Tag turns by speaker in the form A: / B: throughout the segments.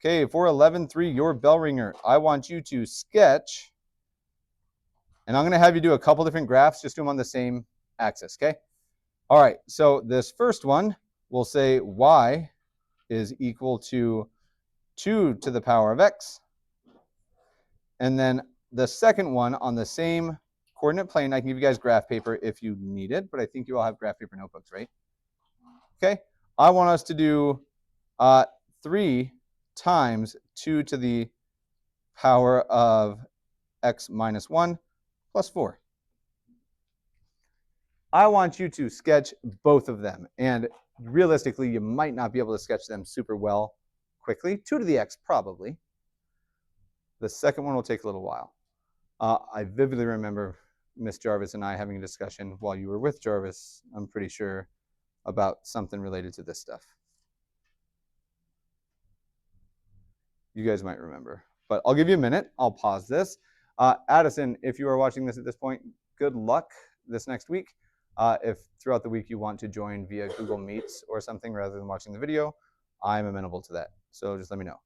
A: Okay, for 11.3, your bell ringer, I want you to sketch, and I'm going to have you do a couple different graphs, just do them on the same axis, okay? All right, so this first one, we'll say y is equal to 2 to the power of x. And then the second one on the same coordinate plane, I can give you guys graph paper if you need it, but I think you all have graph paper notebooks, right? Okay, I want us to do 3 times 2 to the power of x minus 1 plus 4. I want you to sketch both of them, and realistically, you might not be able to sketch them super well quickly. 2 to the x, probably. The second one will take a little while. I vividly remember Miss Jarvis and I having a discussion while you were with Jarvis, I'm pretty sure, about something related to this stuff. You guys might remember, but I'll give you a minute. I'll pause this. Addison, if you are watching this at this point, good luck this next week. If throughout the week you want to join via Google Meets or something rather than watching the video, I'm amenable to that. So just let me know.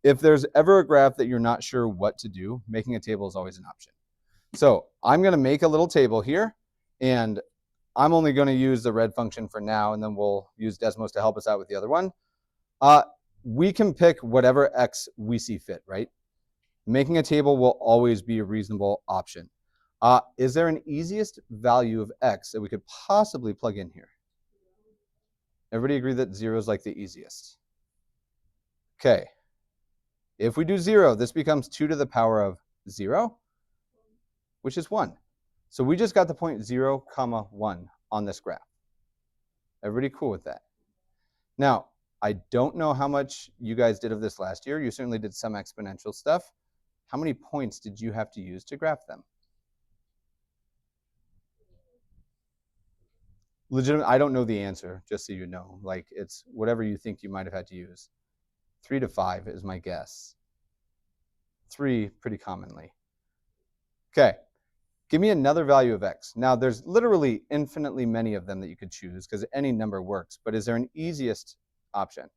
A: If there's ever a graph that you're not sure what to do, making a table is always an option. So I'm going to make a little table here, and I'm only going to use the red function for now, and then we'll use Desmos to help us out with the other one. We can pick whatever x we see fit, right? Making a table will always be a reasonable option. Is there an easiest value of x that we could possibly plug in here? Everybody agree that 0 is like the easiest? Okay. If we do 0, this becomes 2 to the power of 0, which is 1. So we just got the point 0, 1 on this graph. Everybody cool with that? Now, I don't know how much you guys did of this last year. You certainly did some exponential stuff. How many points did you have to use to graph them? Legitimate, I don't know the answer, just so you know. Like, it's whatever you think you might have had to use. 3 to 5 is my guess. 3 pretty commonly. Okay, give me another value of x. Now, there's literally infinitely many of them that you could choose because any number works, but is there an easiest option?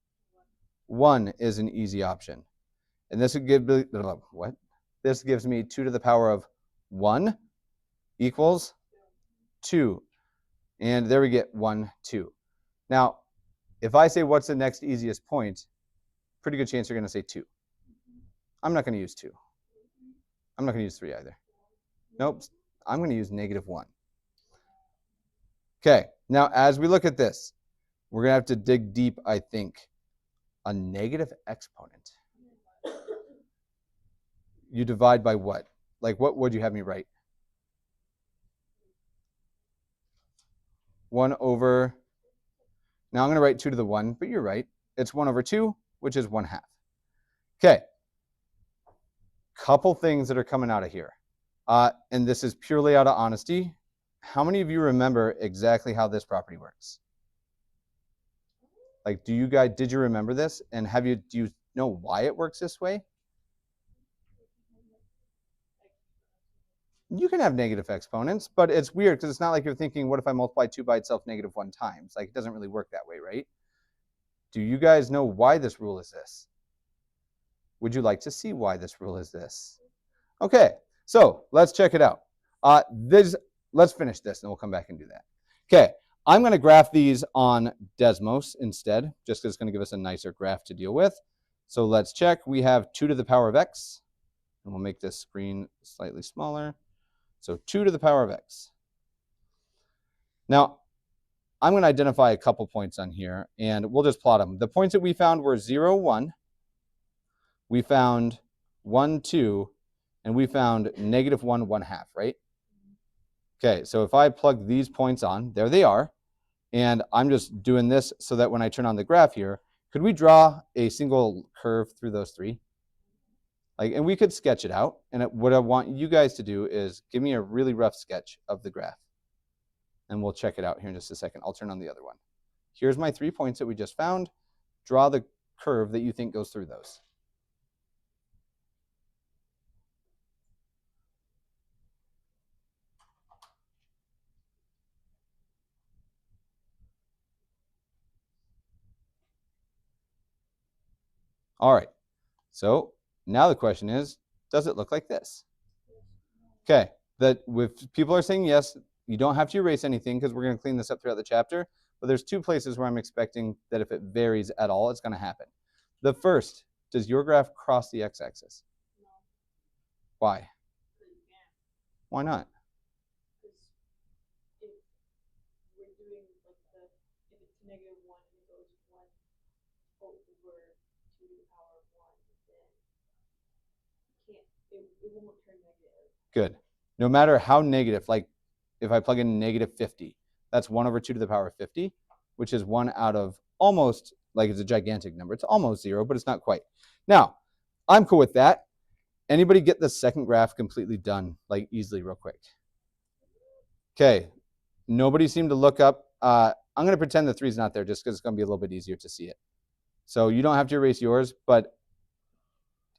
A: 1 is an easy option. And this would give me, what? This gives me 2 to the power of 1 equals 2. And there we get 1, 2. Now, if I say what's the next easiest point, pretty good chance you're going to say 2. I'm not going to use 2. I'm not going to use 3 either. Nope, I'm going to use -1. Okay, now as we look at this, we're going to have to dig deep, I think. A negative exponent. You divide by what? Like, what would you have me write? 1 over, now I'm going to write 2 to the 1, but you're right. It's 1 over 2, which is 1/2. Okay. Couple things that are coming out of here. And this is purely out of honesty. How many of you remember exactly how this property works? Like, did you remember this? And do you know why it works this way? You can have negative exponents, but it's weird because it's not like you're thinking, what if I multiply 2 by itself -1 times? Like, it doesn't really work that way, right? Do you guys know why this rule is this? Would you like to see why this rule is this? Okay, so let's check it out. Let's finish this and we'll come back and do that. Okay, I'm going to graph these on Desmos instead, just because it's going to give us a nicer graph to deal with. So let's check. We have 2 to the power of x, and we'll make this screen slightly smaller. So 2 to the power of x. Now, I'm going to identify a couple points on here, and we'll just plot them. The points that we found were 0, 1. We found 1, 2, and we found -1, 1/2, right? Okay, so if I plug these points on, there they are. And I'm just doing this so that when I turn on the graph here, could we draw a single curve through those 3? And we could sketch it out. And what I want you guys to do is give me a really rough sketch of the graph. And we'll check it out here in just a second. I'll turn on the other one. Here's my 3 points that we just found. Draw the curve that you think goes through those. All right. So now the question is, does it look like this? Okay. That if people are saying yes, you don't have to erase anything because we're going to clean this up throughout the chapter. But there's two places where I'm expecting that if it varies at all, it's going to happen. The first, does your graph cross the x-axis?
B: No.
A: Why? Why not?
B: Because if we're doing like if it's negative 1 and it goes 1 over 2 to the power of 1, then it won't turn negative.
A: Good. No matter how negative, like if I plug in negative 50, that's 1 over 2 to the power of 50, which is 1 out of almost, like it's a gigantic number. It's almost 0, but it's not quite. Now, I'm cool with that. Anybody get the second graph completely done, like easily, real quick? Okay. Nobody seemed to look up. I'm going to pretend the 3 is not there just because it's going to be a little bit easier to see it. So you don't have to erase yours, but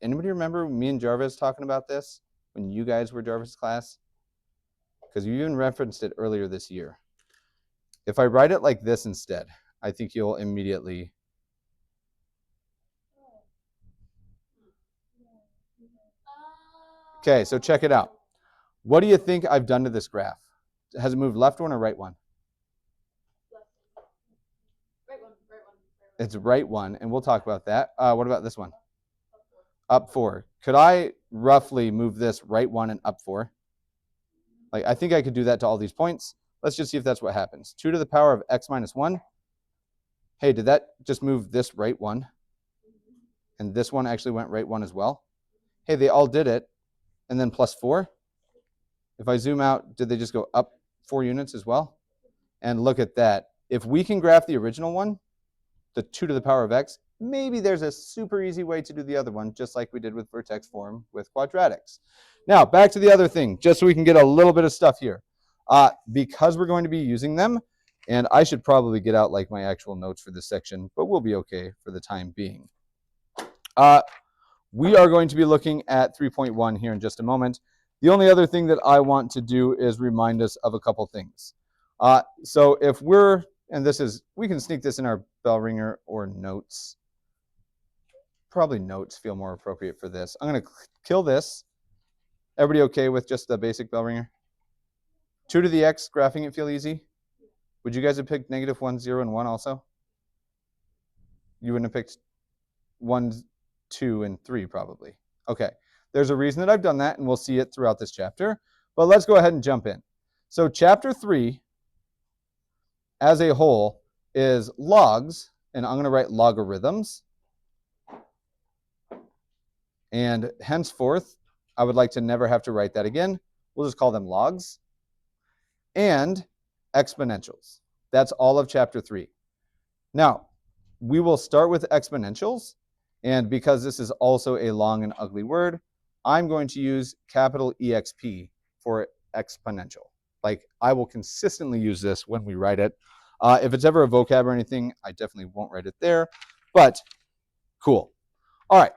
A: anybody remember me and Jarvis talking about this when you guys were Jarvis' class? Because you even referenced it earlier this year. If I write it like this instead, I think you'll immediately. Okay, so check it out. What do you think I've done to this graph? Has it moved left one or right one?
B: Right one.
A: It's right one, and we'll talk about that. What about this one? Up 4. Could I roughly move this right 1 and up 4? Like, I think I could do that to all these points. Let's just see if that's what happens. 2 to the power of x minus 1. Hey, did that just move this right 1? And this one actually went right 1 as well. Hey, they all did it. And then plus 4. If I zoom out, did they just go up 4 units as well? And look at that. If we can graph the original one, the 2 to the power of x, maybe there's a super easy way to do the other one, just like we did with vertex form with quadratics. Now, back to the other thing, just so we can get a little bit of stuff here. Because we're going to be using them, and I should probably get out like my actual notes for this section, but we'll be okay for the time being. We are going to be looking at 3.1 here in just a moment. The only other thing that I want to do is remind us of a couple things. So if we're, and this is, we can sneak this in our bell ringer or notes. Probably notes feel more appropriate for this. I'm going to kill this. Everybody okay with just the basic bell ringer? 2 to the x, graphing it feel easy? Would you guys have picked negative 1, 0, and 1 also? You wouldn't have picked 1, 2, and 3 probably. Okay. There's a reason that I've done that, and we'll see it throughout this chapter. But let's go ahead and jump in. So chapter 3, as a whole, is logs, and I'm going to write logarithms. And henceforth, I would like to never have to write that again. We'll just call them logs. And exponentials. That's all of chapter 3. Now, we will start with exponentials. And because this is also a long and ugly word, I'm going to use capital EXP for exponential. Like, I will consistently use this when we write it. If it's ever a vocab or anything, I definitely won't write it there. But cool. All right.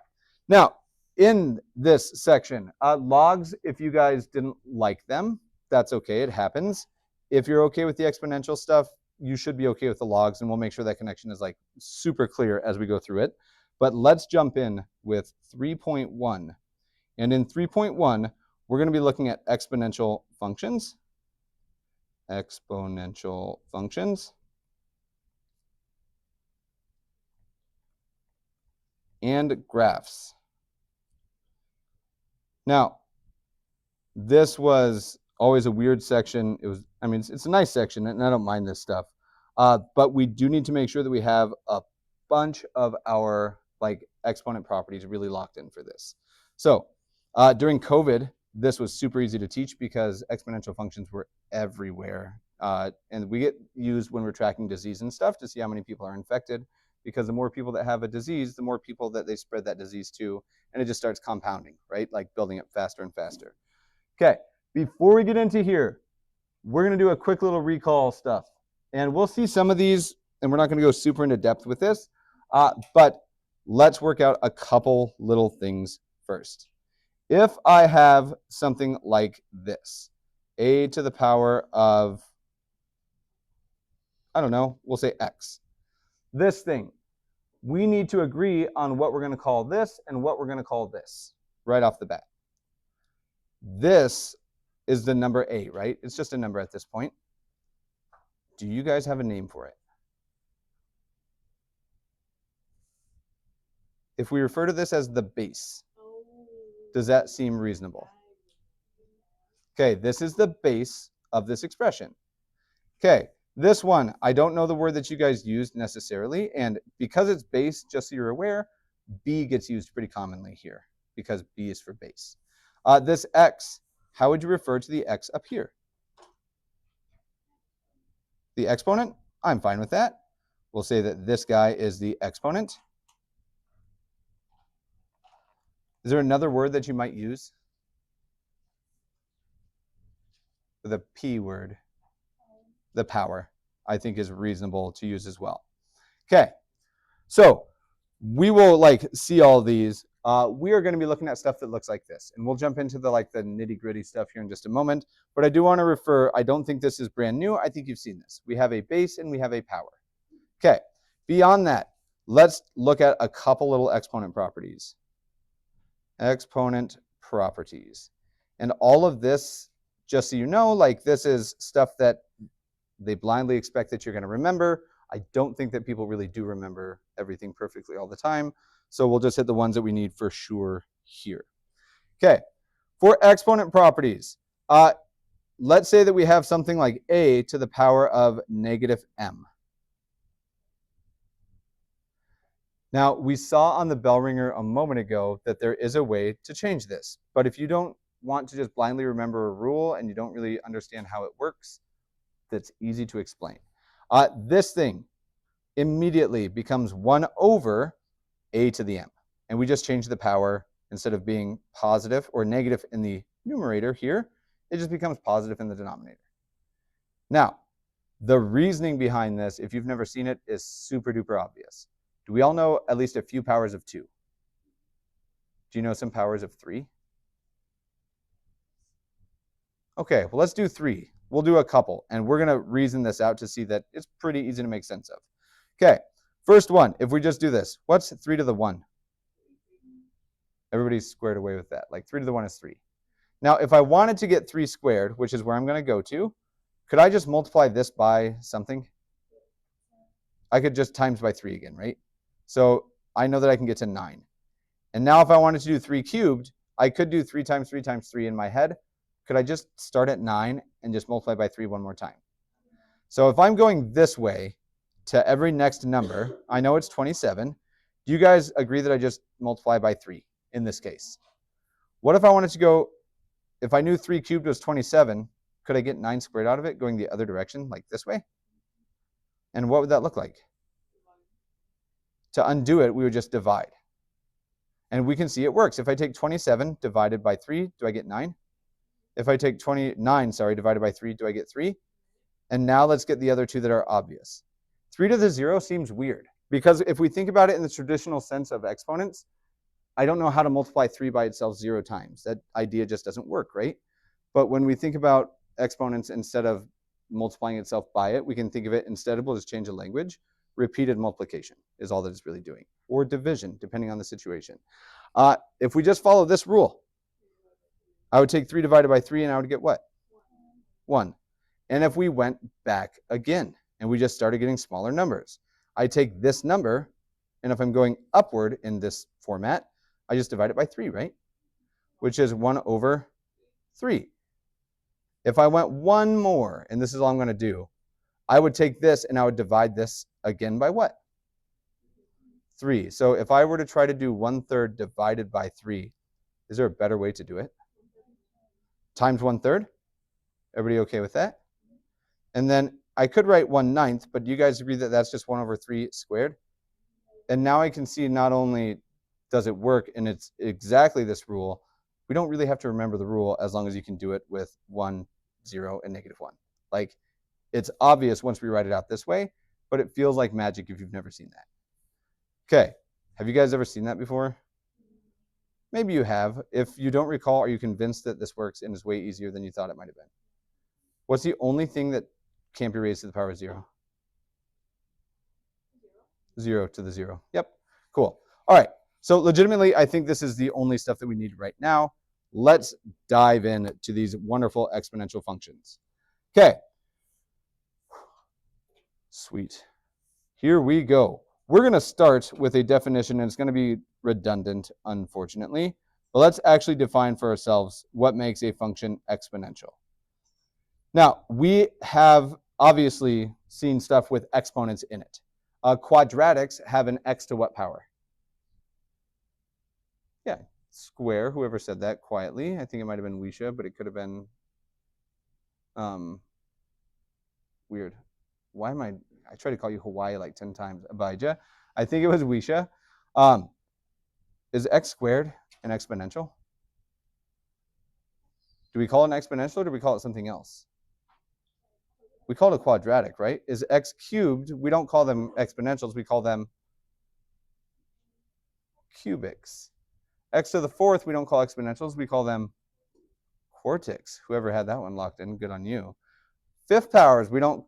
A: Now, in this section, logs, if you guys didn't like them, that's okay. It happens. If you're okay with the exponential stuff, you should be okay with the logs, and we'll make sure that connection is like super clear as we go through it. But let's jump in with 3.1. And in 3.1, we're going to be looking at exponential functions. Exponential functions. And graphs. Now, this was always a weird section. It was, I mean, it's a nice section, and I don't mind this stuff. But we do need to make sure that we have a bunch of our like exponent properties really locked in for this. So during COVID, this was super easy to teach because exponential functions were everywhere. And we get used when we're tracking disease and stuff to see how many people are infected, because the more people that have a disease, the more people that they spread that disease to, and it just starts compounding, right? Like building up faster and faster. Okay, before we get into here, we're going to do a quick little recall stuff. And we'll see some of these, and we're not going to go super into depth with this, but let's work out a couple little things first. If I have something like this, a to the power of, I don't know, we'll say x. This thing, we need to agree on what we're going to call this and what we're going to call this right off the bat. This is the number A, right? It's just a number at this point. Do you guys have a name for it? If we refer to this as the base, does that seem reasonable? Okay, this is the base of this expression. Okay, this one, I don't know the word that you guys used necessarily, and because it's base, just so you're aware, B gets used pretty commonly here because B is for base. This X, how would you refer to the X up here? The exponent? I'm fine with that. We'll say that this guy is the exponent. Is there another word that you might use? The P word, the power, I think is reasonable to use as well. Okay, so we will see all these. We are going to be looking at stuff that looks like this, and we'll jump into the nitty gritty stuff here in just a moment. But I do want to refer, I don't think this is brand new. I think you've seen this. We have a base and we have a power. Okay, beyond that, let's look at a couple little exponent properties. Exponent properties. And all of this, just so you know, this is stuff that they blindly expect that you're going to remember. I don't think that people really do remember everything perfectly all the time. So we'll just hit the ones that we need for sure here. Okay, for exponent properties, let's say that we have something like a to the power of negative m. Now, we saw on the bell ringer a moment ago that there is a way to change this. But if you don't want to just blindly remember a rule and you don't really understand how it works, that's easy to explain. This thing immediately becomes 1 over a to the m. And we just change the power. Instead of being positive or negative in the numerator here, it just becomes positive in the denominator. Now, the reasoning behind this, if you've never seen it, is super duper obvious. Do we all know at least a few powers of 2? Do you know some powers of 3? Okay, well, let's do 3. We'll do a couple, and we're going to reason this out to see that it's pretty easy to make sense of. Okay, first one, if we just do this, what's 3 to the 1? Everybody's squared away with that. 3 to the 1 is 3. Now, if I wanted to get 3 squared, which is where I'm going to go to, could I just multiply this by something? I could just times by 3 again, right? So I know that I can get to 9. And now if I wanted to do 3 cubed, I could do 3 times 3 times 3 in my head. Could I just start at 9 and just multiply by 3 one more time? So if I'm going this way to every next number, I know it's 27. Do you guys agree that I just multiply by 3 in this case? What if I wanted to go, if I knew 3 cubed was 27, could I get 9 squared out of it going the other direction, like this way? And what would that look like? To undo it, we would just divide. And we can see it works. If I take 27 divided by 3, do I get 9? If I take 29, divided by 3, do I get 3? And now let's get the other two that are obvious. 3 to the 0 seems weird, because if we think about it in the traditional sense of exponents, I don't know how to multiply 3 by itself 0 times. That idea just doesn't work, right? But when we think about exponents, instead of multiplying itself by it, we can think of it, instead of, we'll just change the language, repeated multiplication is all that it's really doing, or division, depending on the situation. If we just follow this rule, I would take 3 divided by 3, and I would get what? 1. And if we went back again, and we just started getting smaller numbers, I take this number, and if I'm going upward in this format, I just divide it by 3, right? Which is 1 over 3. If I went one more, and this is all I'm going to do, I would take this and I would divide this again by what? 3. So if I were to try to do 1/3 divided by 3, is there a better way to do it? Times 1/3? Everybody okay with that? And then I could write 1/9, but do you guys agree that that's just 1 over 3 squared? And now I can see not only does it work and it's exactly this rule, we don't really have to remember the rule as long as you can do it with 1, 0, and -1. It's obvious once we write it out this way, but it feels like magic if you've never seen that. Okay, have you guys ever seen that before? Maybe you have. If you don't recall, are you convinced that this works and is way easier than you thought it might have been? What's the only thing that can't be raised to the power of 0? 0 to the 0. Yep. Cool. All right. So legitimately, I think this is the only stuff that we need right now. Let's dive into these wonderful exponential functions. Okay. Sweet. Here we go. We're going to start with a definition, and it's going to be redundant, unfortunately. But let's actually define for ourselves what makes a function exponential. Now, we have obviously seen stuff with exponents in it. Quadratics have an x to what power? Yeah, square. Whoever said that quietly. I think it might have been Wisha, but it could have been weird. Why am I tried to call you Hawaii like 10 times. Abijah. I think it was Wisha. Is x squared an exponential? Do we call it an exponential or do we call it something else? We call it a quadratic, right? Is x cubed? We don't call them exponentials. We call them cubics. X to the fourth, we don't call exponentials. We call them quartics. Whoever had that one locked in, good on you. Fifth powers, we don't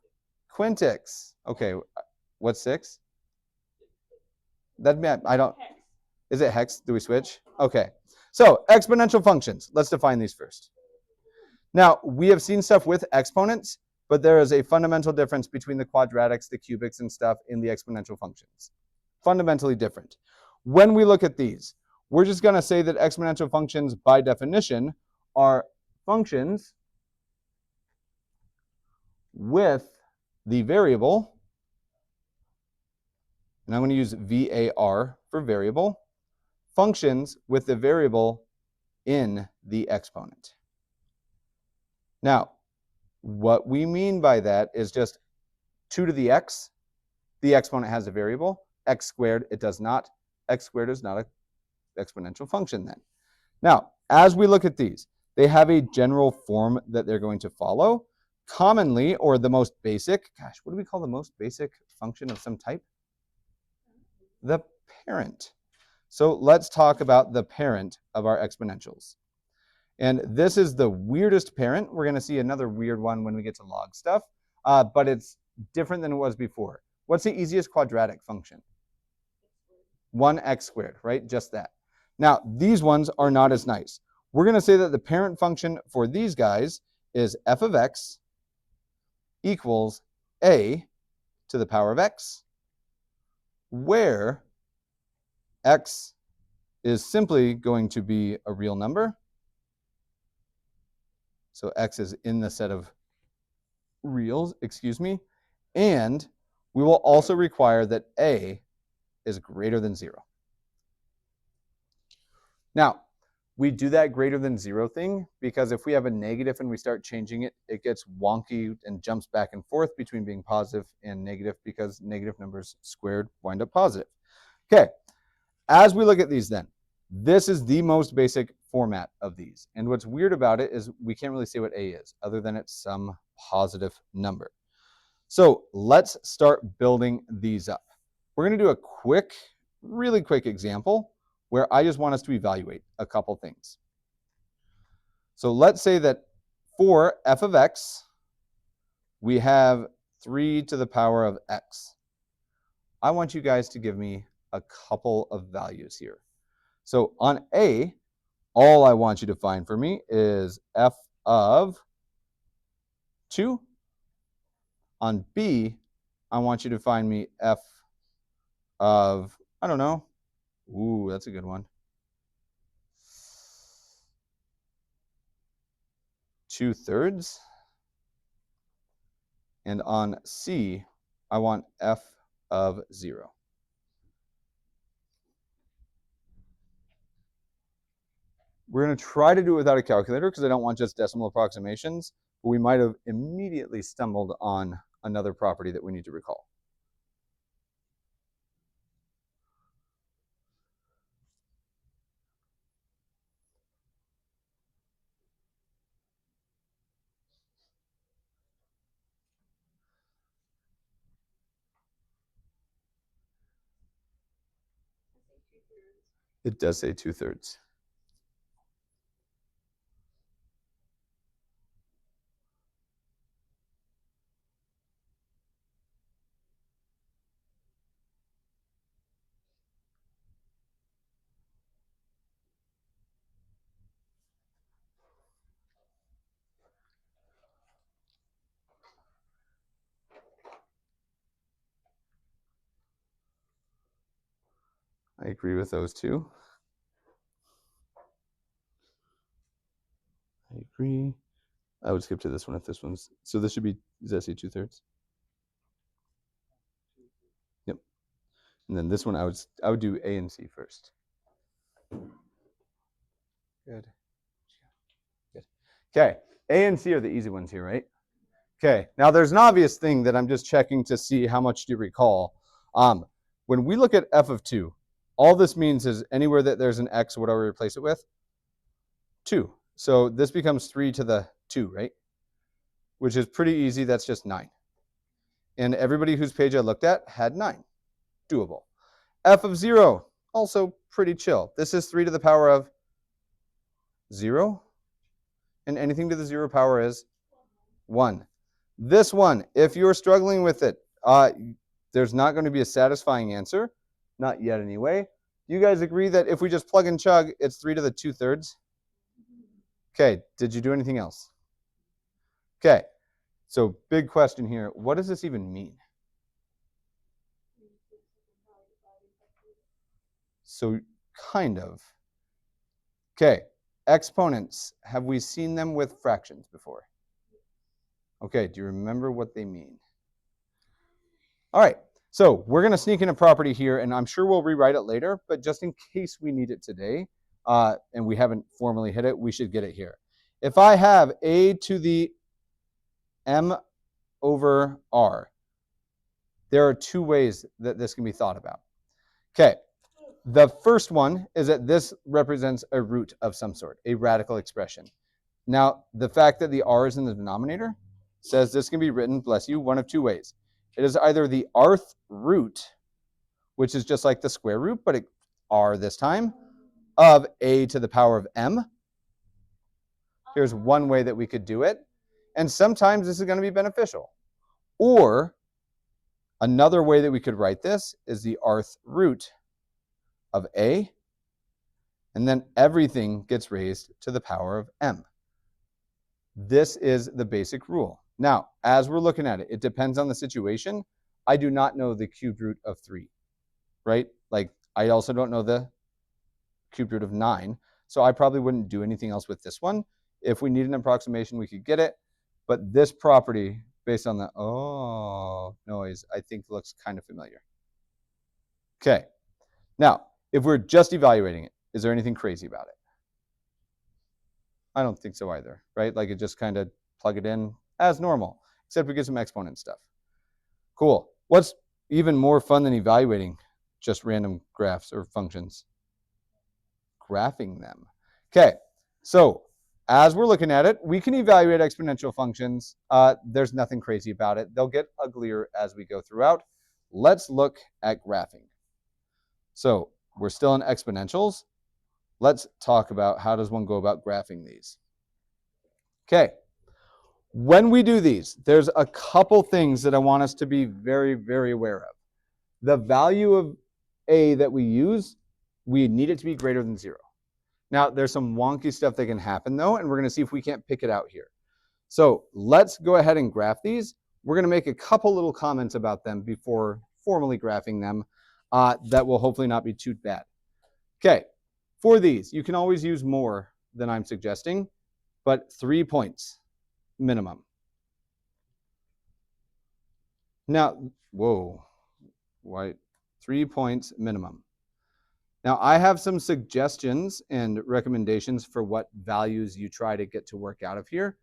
A: quintics. Okay, what's 6? That I don't. Is it hex? Do we switch? Okay. So exponential functions. Let's define these first. Now, we have seen stuff with exponents, but there is a fundamental difference between the quadratics, the cubics, and stuff in the exponential functions. Fundamentally different. When we look at these, we're just going to say that exponential functions, by definition, are functions with the variable, and I'm going to use VAR for variable, functions with the variable in the exponent. Now, what we mean by that is just 2 to the x, the exponent has a variable, x squared, it does not. X squared is not an exponential function then. Now, as we look at these, they have a general form that they're going to follow. Commonly, or the most basic, gosh, what do we call the most basic function of some type? The parent. So let's talk about the parent of our exponentials. And this is the weirdest parent. We're going to see another weird one when we get to log stuff, but it's different than it was before. What's the easiest quadratic function? 1x squared, right? Just that. Now, these ones are not as nice. We're going to say that the parent function for these guys is f of x equals a to the power of x, where x is simply going to be a real number. So x is in the set of reals, and we will also require that a is greater than 0. Now, we do that greater than 0 thing because if we have a negative and we start changing it, it gets wonky and jumps back and forth between being positive and negative because negative numbers squared wind up positive. Okay, as we look at these then, this is the most basic format of these. And what's weird about it is we can't really say what a is other than it's some positive number. So let's start building these up. We're going to do a quick, really quick example where I just want us to evaluate a couple things. So let's say that for f of x, we have 3 to the power of x. I want you guys to give me a couple of values here. So on a, all I want you to find for me is f of 2. On b, I want you to find me f of, I don't know. Ooh, that's a good one. 2/3. And on C, I want f of 0. We're going to try to do it without a calculator because I don't want just decimal approximations, but we might have immediately stumbled on another property that we need to recall. It does say 2/3. I agree with those two. I agree. I would skip to this one if this one's, so this should be, does that say 2/3? Yep. And then this one I would do A and C first. Good. Good. Okay. A and C are the easy ones here, right? Okay. Now there's an obvious thing that I'm just checking to see how much do you recall. When we look at f of 2, all this means is anywhere that there's an x, what do I replace it with? 2. So this becomes 3 to the 2, right? Which is pretty easy. That's just 9. And everybody whose page I looked at had 9. Doable. F of 0, also pretty chill. This is 3 to the power of 0. And anything to the 0 power is 1. This one, if you're struggling with it, there's not going to be a satisfying answer. Not yet anyway. Do you guys agree that if we just plug and chug, it's 3 to the 2/3? Okay, did you do anything else? Okay, so big question here. What does this even mean? So kind of. Okay, exponents. Have we seen them with fractions before? Okay, do you remember what they mean? All right, so we're going to sneak in a property here, and I'm sure we'll rewrite it later, but just in case we need it today, and we haven't formally hit it, we should get it here. If I have a to the m over r, there are two ways that this can be thought about. Okay, the first one is that this represents a root of some sort, a radical expression. Now, the fact that the r is in the denominator says this can be written, bless you, one of two ways. It is either the rth root, which is just like the square root, but r this time, of a to the power of m. Here's one way that we could do it. And sometimes this is going to be beneficial. Or another way that we could write this is the rth root of a, and then everything gets raised to the power of m. This is the basic rule. Now, as we're looking at it, it depends on the situation. I do not know the cubed root of 3, right? Like, I also don't know the cubed root of 9, so I probably wouldn't do anything else with this one. If we need an approximation, we could get it. But this property, based on the noise, I think looks kind of familiar. Okay. Now, if we're just evaluating it, is there anything crazy about it? I don't think so either, right? Like, it just kind of plug it in as normal, except we get some exponent stuff. Cool. What's even more fun than evaluating just random graphs or functions? Graphing them. Okay, so as we're looking at it, we can evaluate exponential functions. There's nothing crazy about it. They'll get uglier as we go throughout. Let's look at graphing. So we're still in exponentials. Let's talk about how does one go about graphing these. Okay, when we do these, there's a couple things that I want us to be very, very aware of. The value of a that we use, we need it to be greater than 0. Now, there's some wonky stuff that can happen, though, and we're going to see if we can't pick it out here. So let's go ahead and graph these. We're going to make a couple little comments about them before formally graphing them that will hopefully not be too bad. Okay, for these, you can always use more than I'm suggesting, but 3 points minimum. Now, whoa, why 3 points minimum. Now, I have some suggestions and recommendations for what values you try to get to work out of here.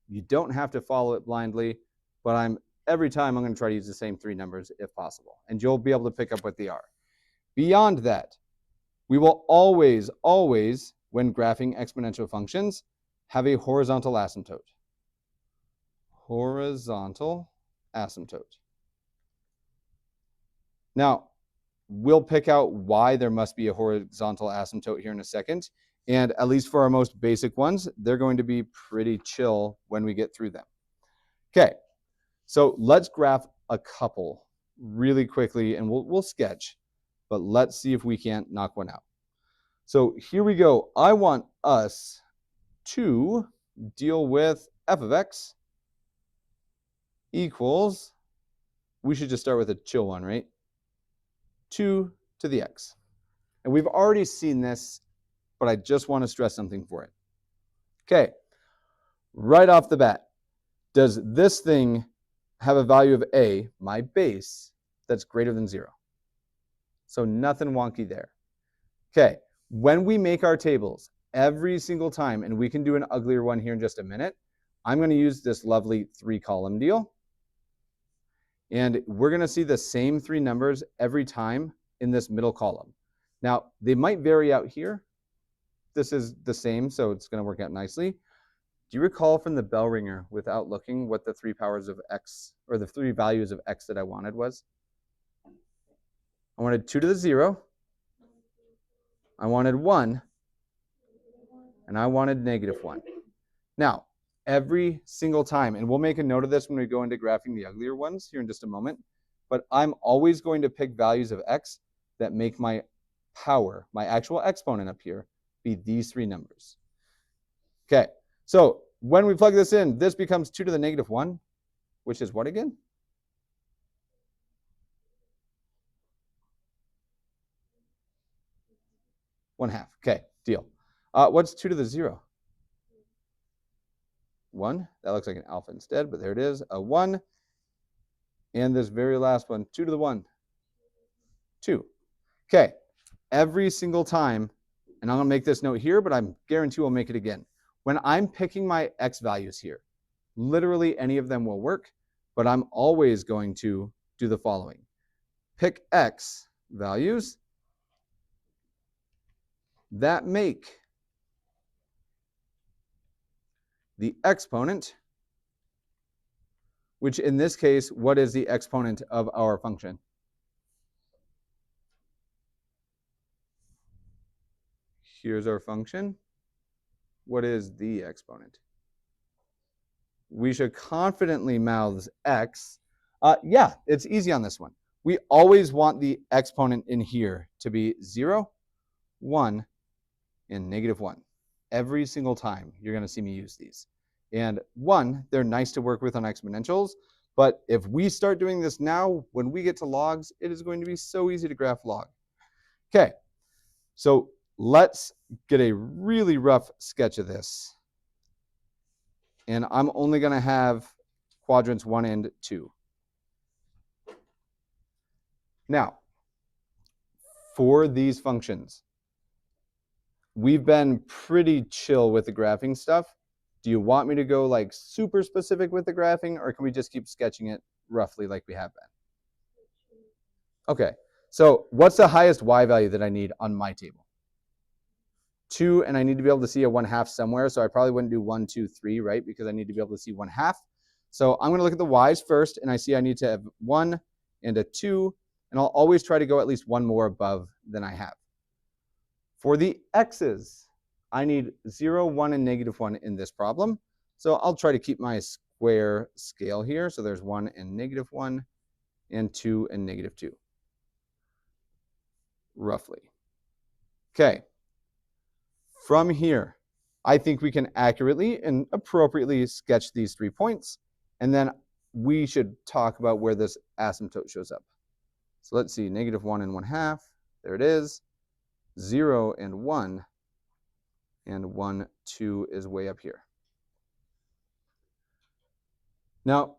A: You don't have to follow it blindly, but every time I'm going to try to use the same 3 numbers if possible, and you'll be able to pick up what they are. Beyond that, we will always, when graphing exponential functions, have a horizontal asymptote. Horizontal asymptote. Now, we'll pick out why there must be a horizontal asymptote here in a second. And at least for our most basic ones, they're going to be pretty chill when we get through them. Okay, so let's graph a couple really quickly, and we'll sketch, but let's see if we can't knock one out. So here we go. I want us to deal with f of x equals, we should just start with a chill one, right? 2 to the x. And we've already seen this, but I just want to stress something for it. Okay, right off the bat, does this thing have a value of a, my base, that's greater than 0? So nothing wonky there. Okay, when we make our tables every single time, and we can do an uglier one here in just a minute, I'm going to use this lovely 3-column deal. And we're going to see the same 3 numbers every time in this middle column. Now, they might vary out here. This is the same, so it's going to work out nicely. Do you recall from the bell ringer, without looking, what the 3 powers of x, or the 3 values of x that I wanted was? I wanted 2 to the 0, I wanted 1, and I wanted -1. Now, every single time, and we'll make a note of this when we go into graphing the uglier ones here in just a moment, but I'm always going to pick values of x that make my power, my actual exponent up here, be these 3 numbers. Okay, so when we plug this in, this becomes 2 to the -1, which is what again? ½ Okay, deal. What's 2 to the 0? 1. That looks like an alpha instead, but there it is, a 1. And this very last one, 2 to the 1. 2. Okay, every single time, and I'm going to make this note here, but I guarantee we'll make it again. When I'm picking my x values here, literally any of them will work, but I'm always going to do the following. Pick x values that make the exponent, which in this case, what is the exponent of our function? Here's our function. What is the exponent? We should confidently mouth x. Yeah, it's easy on this one. We always want the exponent in here to be 0, 1, and -1. Every single time you're going to see me use these. And 1, they're nice to work with on exponentials, but if we start doing this now, when we get to logs, it is going to be so easy to graph log. Okay, so let's get a really rough sketch of this. And I'm only going to have quadrants 1 and 2. Now, for these functions, we've been pretty chill with the graphing stuff. Do you want me to go like super specific with the graphing, or can we just keep sketching it roughly like we have been? Okay, so what's the highest y value that I need on my table? 2, and I need to be able to see a 1/2 somewhere, so I probably wouldn't do 1, 2, 3, right? Because I need to be able to see 1/2. So I'm going to look at the y's first, and I see I need to have 1 and a 2, and I'll always try to go at least 1 more above than I have. For the x's, I need 0, 1, and -1 in this problem. So I'll try to keep my square scale here. So there's 1 and -1, and 2 and -2, roughly. Okay. From here, I think we can accurately and appropriately sketch these 3 points, and then we should talk about where this asymptote shows up. So let's see, -1 and 1/2, there it is, 0 and 1, and 1, 2 is way up here. Now,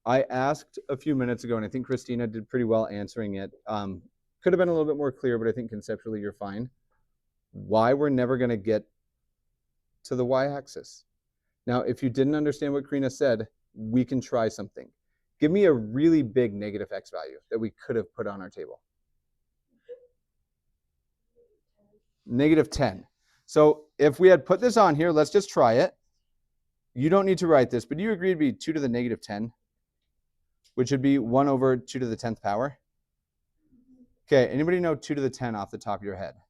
A: I asked a few minutes ago, and I think Christina did pretty well answering it. Could have been a little bit more clear, but I think conceptually you're fine. Why we're never going to get to the y-axis. Now, if you didn't understand what Karina said, we can try something. Give me a really big negative x value that we could have put on our table. -10. So if we had put this on here, let's just try it. You don't need to write this, but do you agree it'd be 2 to the -10, which would be 1 over 2 to the 10th power? Okay, anybody know 2 to the 10 off the top of your head?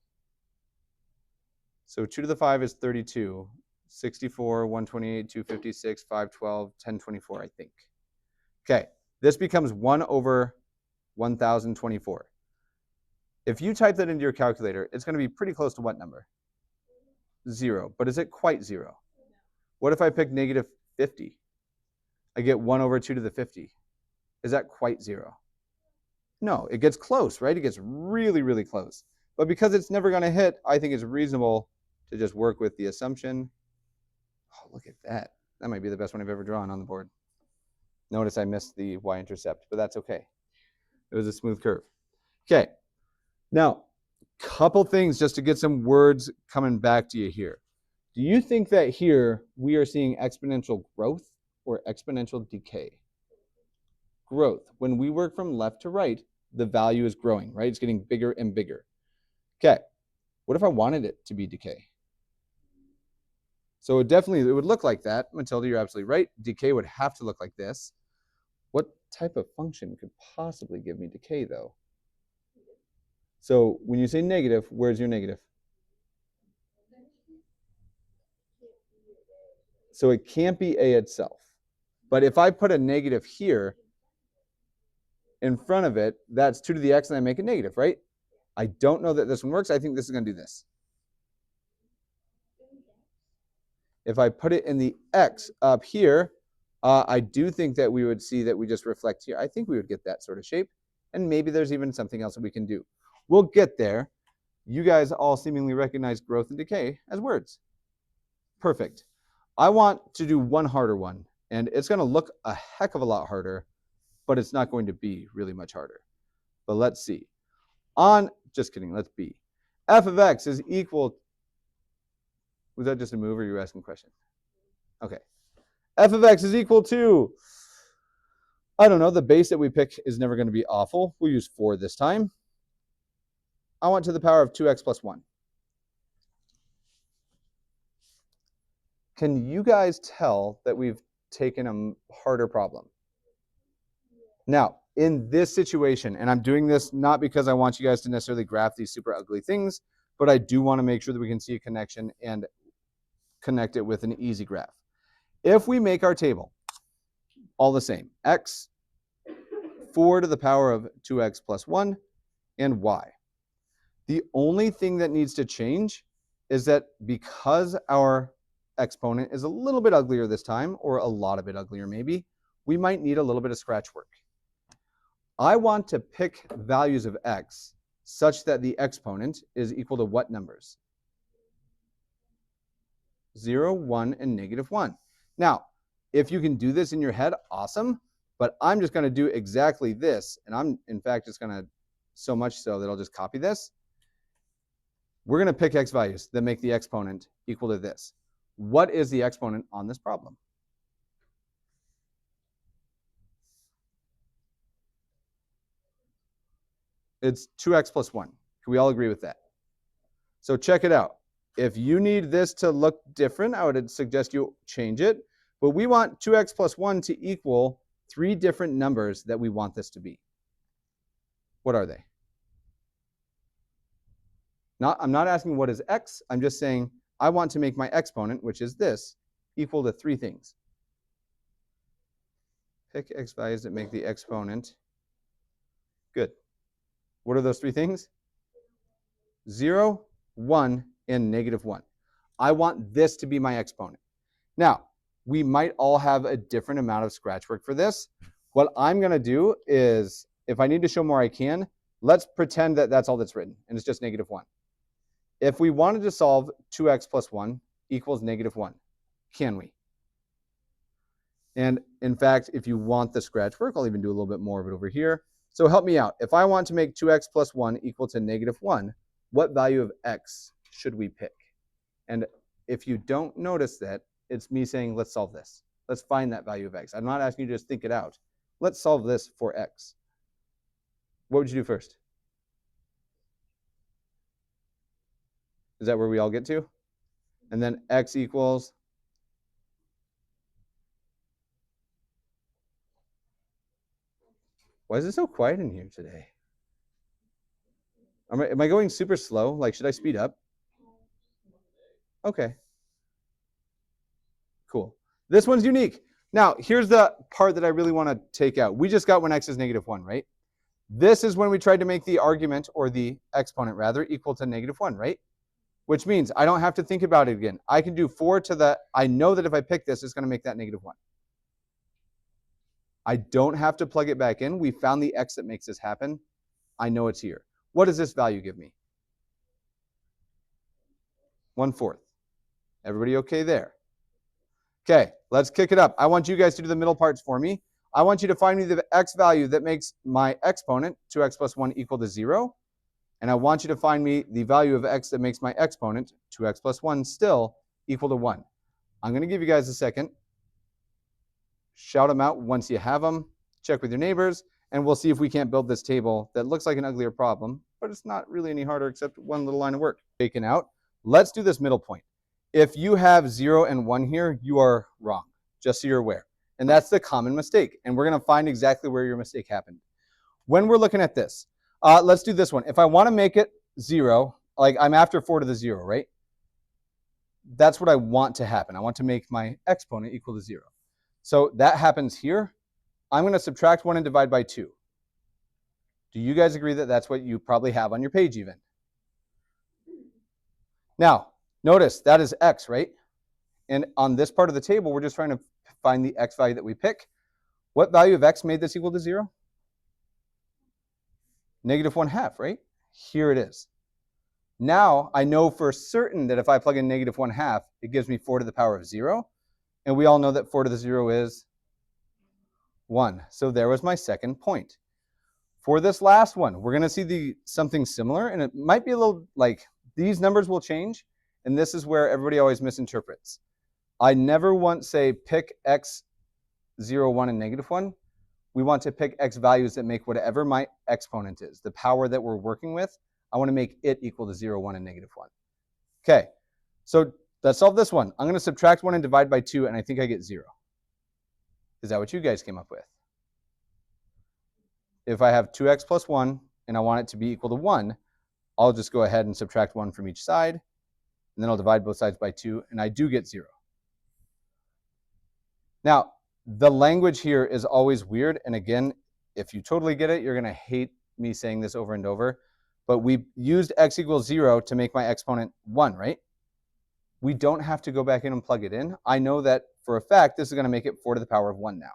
A: So 2 to the 5 is 32, 64, 128, 256, 512, 1024, I think. Okay, this becomes 1 over 1024. If you type that into your calculator, it's going to be pretty close to what number? 0. But is it quite 0? What if I pick -50? I get 1 over 2 to the 50. Is that quite 0? No, it gets close, right? It gets really, really close. But because it's never going to hit, I think it's reasonable to just work with the assumption. Oh, look at that. That might be the best one I've ever drawn on the board. Notice I missed the y-intercept, but that's okay. It was a smooth curve. Okay. Now, couple things just to get some words coming back to you here. Do you think that here we are seeing exponential growth or exponential decay? Growth. When we work from left to right, the value is growing, right? It's getting bigger and bigger. Okay. What if I wanted it to be decay? So it would look like that. Matilda, you're absolutely right. Decay would have to look like this. What type of function could possibly give me decay, though? So when you say negative, where's your negative? So it can't be a itself. But if I put a negative here in front of it, that's 2 to the x, and I make it negative, right? I don't know that this one works. I think this is going to do this. If I put it in the x up here, I do think that we would see that we just reflect here. I think we would get that sort of shape. And maybe there's even something else that we can do. We'll get there. You guys all seemingly recognize growth and decay as words. Perfect. I want to do one harder one. And it's going to look a heck of a lot harder, but it's not going to be really much harder. But let's see. Just kidding, let's be. F of x is equal. Was that just a move or you were asking a question? Okay. F of x is equal to, I don't know, the base that we pick is never going to be awful. We'll use 4 this time. I want to the power of 2x plus 1. Can you guys tell that we've taken a harder problem? Now, in this situation, and I'm doing this not because I want you guys to necessarily graph these super ugly things, but I do want to make sure that we can see a connection and connect it with an easy graph. If we make our table all the same, x, 4 to the power of 2x plus 1, and y. The only thing that needs to change is that because our exponent is a little bit uglier this time, or a lot of bit uglier maybe, we might need a little bit of scratch work. I want to pick values of x such that the exponent is equal to what numbers? 0, 1, and negative 1. Now, if you can do this in your head, awesome, but I'm just going to do exactly this, and I'm, in fact, just going to, so much so that I'll just copy this. We're going to pick x values that make the exponent equal to this. What is the exponent on this problem? It's 2x plus 1. Can we all agree with that? So check it out. If you need this to look different, I would suggest you change it. But we want 2x plus 1 to equal 3 different numbers that we want this to be. What are they? I'm not asking what is x. I'm just saying I want to make my exponent, which is this, equal to 3 things. Pick x values that make the exponent. Good. What are those 3 things? 0, 1, and negative 1. I want this to be my exponent. Now, we might all have a different amount of scratch work for this. What I'm going to do is, if I need to show more, I can. Let's pretend that that's all that's written, and it's just negative 1. If we wanted to solve 2x plus 1 equals negative 1, can we? And in fact, if you want the scratch work, I'll even do a little bit more of it over here. So help me out. If I want to make 2x plus 1 equal to negative 1, what value of x should we pick? And if you don't notice that, it's me saying, let's solve this. Let's find that value of x. I'm not asking you to just think it out. Let's solve this for x. What would you do first? Is that where we all get to? And then x equals? Why is it so quiet in here today? Am I going super slow? Like, should I speed up? Okay. Cool. This one's unique. Now, here's the part that I really want to take out. We just got when x is negative 1, right? This is when we tried to make the argument, or the exponent rather, equal to negative 1, right? Which means I don't have to think about it again. I can do 4 to the, I know that if I pick this, it's going to make that negative 1. I don't have to plug it back in. We found the x that makes this happen. I know it's here. What does this value give me? 1/4. Everybody okay there? Okay, let's kick it up. I want you guys to do the middle parts for me. I want you to find me the x value that makes my exponent, 2x plus 1, equal to 0. And I want you to find me the value of x that makes my exponent, 2x plus 1, still equal to 1. I'm going to give you guys a second. Shout them out once you have them. Check with your neighbors, and we'll see if we can't build this table that looks like an uglier problem, but it's not really any harder except one little line of work. Taken out. Let's do this middle point. If you have 0 and 1 here, you are wrong, just so you're aware. And that's the common mistake. And we're going to find exactly where your mistake happened. When we're looking at this, let's do this one. If I want to make it 0, like I'm after 4 to the 0, right? That's what I want to happen. I want to make my exponent equal to 0. So that happens here. I'm going to subtract 1 and divide by 2. Do you guys agree that that's what you probably have on your page even? Now, notice that is x, right? And on this part of the table, we're just trying to find the x value that we pick. What value of x made this equal to 0? -1/2, right? Here it is. Now, I know for certain that if I plug in -1/2, it gives me 4 to the power of 0. And we all know that 4 to the 0 is 1. So there was my second point. For this last one, we're going to see something similar, and it might be a little like these numbers will change, and this is where everybody always misinterprets. I never once say pick x, 0, 1, and -1. We want to pick x values that make whatever my exponent is, the power that we're working with, I want to make it equal to 0, 1, and -1. Okay, so let's solve this one. I'm going to subtract 1 and divide by 2, and I think I get 0. Is that what you guys came up with? If I have 2x plus 1 and I want it to be equal to 1, I'll just go ahead and subtract 1 from each side, and then I'll divide both sides by 2, and I do get 0. Now, the language here is always weird, and again, if you totally get it, you're going to hate me saying this over and over, but we used x equals 0 to make my exponent 1, right? We don't have to go back in and plug it in. I know that for a fact this is going to make it 4 to the power of 1 now.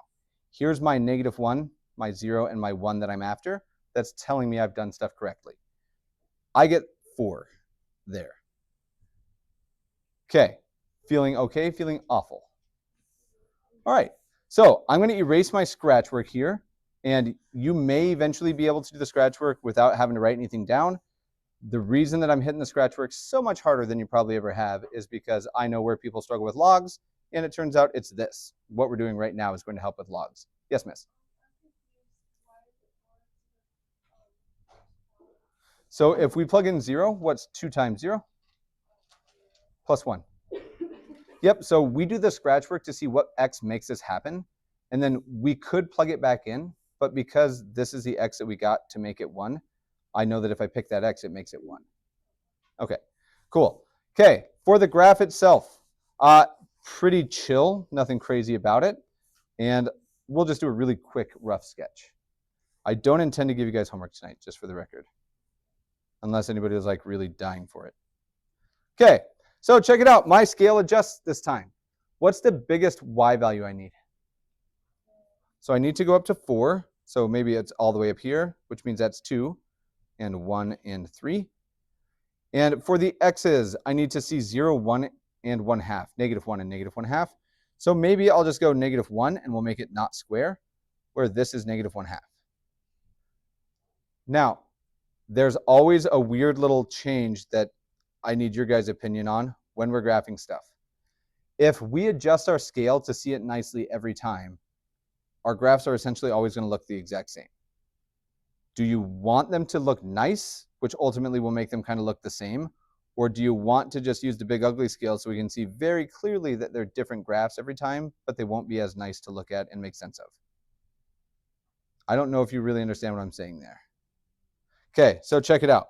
A: Here's my -1, my 0, and my 1 that I'm after. That's telling me I've done stuff correctly. I get 4 there. Okay, feeling okay, feeling awful. All right, so I'm going to erase my scratch work here, and you may eventually be able to do the scratch work without having to write anything down. The reason that I'm hitting the scratch work so much harder than you probably ever have is because I know where people struggle with logs, and it turns out it's this. What we're doing right now is going to help with logs. Yes, miss? So if we plug in 0, what's 2 times 0? Plus 1. Yep, so we do the scratch work to see what x makes this happen, and then we could plug it back in, but because this is the x that we got to make it 1, I know that if I pick that x, it makes it 1. Okay, cool. Okay, for the graph itself, pretty chill, nothing crazy about it, and we'll just do a really quick rough sketch. I don't intend to give you guys homework tonight, just for the record, unless anybody is like really dying for it. Okay, so check it out. My scale adjusts this time. What's the biggest y value I need? So I need to go up to 4. So maybe it's all the way up here, which means that's 2 and 1 and 3. And for the x's, I need to see 0, 1, and 1/2, -1 and -1/2. So maybe I'll just go -1 and we'll make it not square, where this is -1/2. Now, there's always a weird little change that I need your guys' opinion on when we're graphing stuff. If we adjust our scale to see it nicely every time, our graphs are essentially always going to look the exact same. Do you want them to look nice, which ultimately will make them kind of look the same? Or do you want to just use the big ugly scale so we can see very clearly that they're different graphs every time, but they won't be as nice to look at and make sense of? I don't know if you really understand what I'm saying there. Okay, so check it out.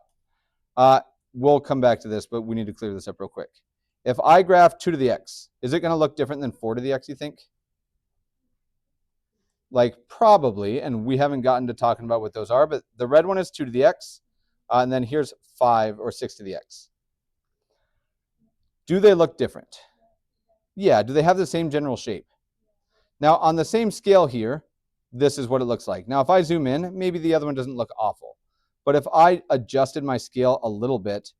A: We'll come back to this, but we need to clear this up real quick. If I graph 2 to the x, is it going to look different than 4 to the x, you think? Like probably, and we haven't gotten to talking about what those are, but the red one is 2 to the x, and then here's 5 or 6 to the x. Do they look different? Yeah, do they have the same general shape? Now on the same scale here, this is what it looks like. Now if I zoom in, maybe the other one doesn't look awful, but if I adjusted my scale a little bit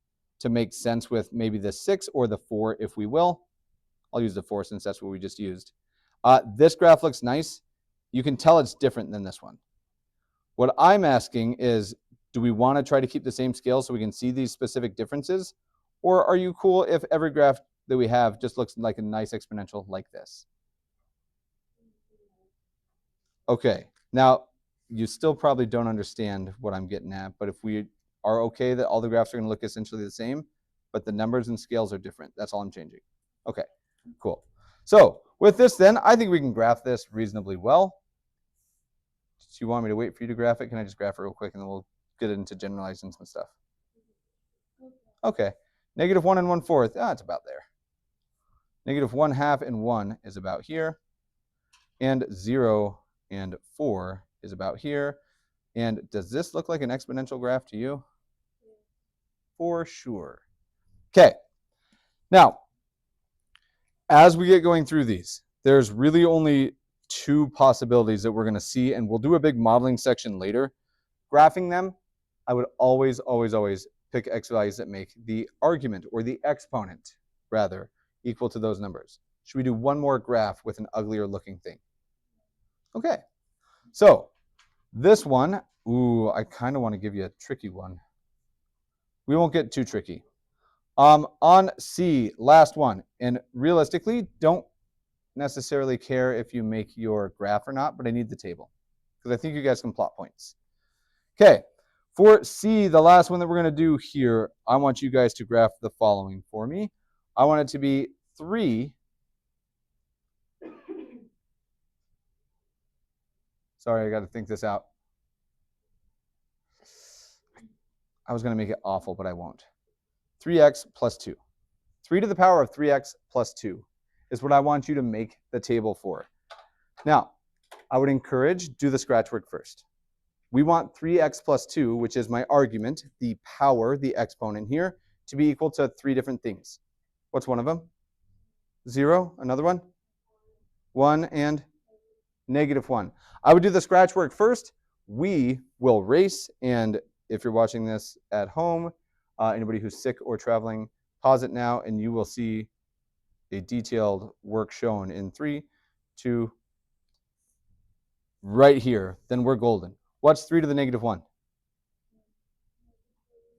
A: to make sense with maybe the 6 or the 4, if we will. I'll use the 4 since that's what we just used. This graph looks nice. You can tell it's different than this one. What I'm asking is, do we want to try to keep the same scale so we can see these specific differences? Or are you cool if every graph that we have just looks like a nice exponential like this? Okay, now you still probably don't understand what I'm getting at, but if we are okay that all the graphs are going to look essentially the same, but the numbers and scales are different, that's all I'm changing. Okay, cool. So with this then, I think we can graph this reasonably well. Do you want me to wait for you to graph it? Can I just graph it real quick and then we'll get into generalizing some stuff? Okay, negative 1 and 1/4, it's about there. Negative 1/2 and 1 is about here. And 0 and 4 is about here. And does this look like an exponential graph to you? For sure. Okay, now, as we get going through these, there's really only 2 possibilities that we're going to see, and we'll do a big modeling section later. Graphing them, I would always, always, always pick x values that make the argument, or the exponent, rather, equal to those numbers. Should we do one more graph with an uglier looking thing? Okay, so this one, I kind of want to give you a tricky one. We won't get too tricky. On C, last one, and realistically, don't necessarily care if you make your graph or not, but I need the table because I think you guys can plot points. Okay, for C, the last one that we're going to do here, I want you guys to graph the following for me. I want it to be 3. Sorry, I got to think this out. I was going to make it awful, but I won't. 3x plus 2. 3 to the power of 3x plus 2 is what I want you to make the table for. Now, I would encourage, do the scratch work first. We want 3x plus 2, which is my argument, the power, the exponent here, to be equal to 3 different things. What's one of them? 0. Another one? 1 and negative 1. I would do the scratch work first. We will race, and if you're watching this at home, anybody who's sick or traveling, pause it now, and you will see a detailed work shown in 3, 2, right here. Then we're golden. What's 3 to the negative 1?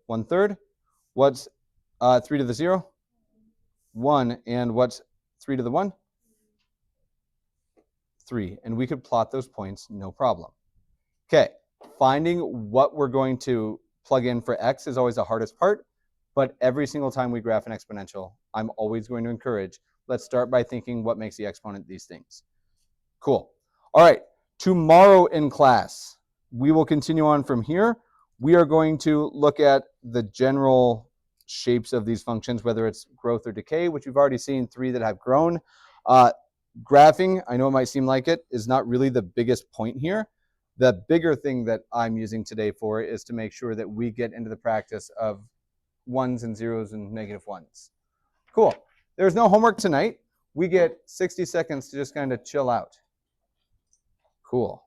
A: 1/3. What's 3 to the 0? 1. And what's 3 to the 1? 3. And we could plot those points, no problem. Okay, finding what we're going to plug in for x is always the hardest part, but every single time we graph an exponential, I'm always going to encourage, let's start by thinking what makes the exponent these things. Cool. All right, tomorrow in class, we will continue on from here. We are going to look at the general shapes of these functions, whether it's growth or decay, which we've already seen 3 that have grown. Graphing, I know it might seem like it, is not really the biggest point here. The bigger thing that I'm using today for is to make sure that we get into the practice of 1s and 0s and negative 1s. Cool. There's no homework tonight. We get 60 seconds to just kind of chill out. Cool.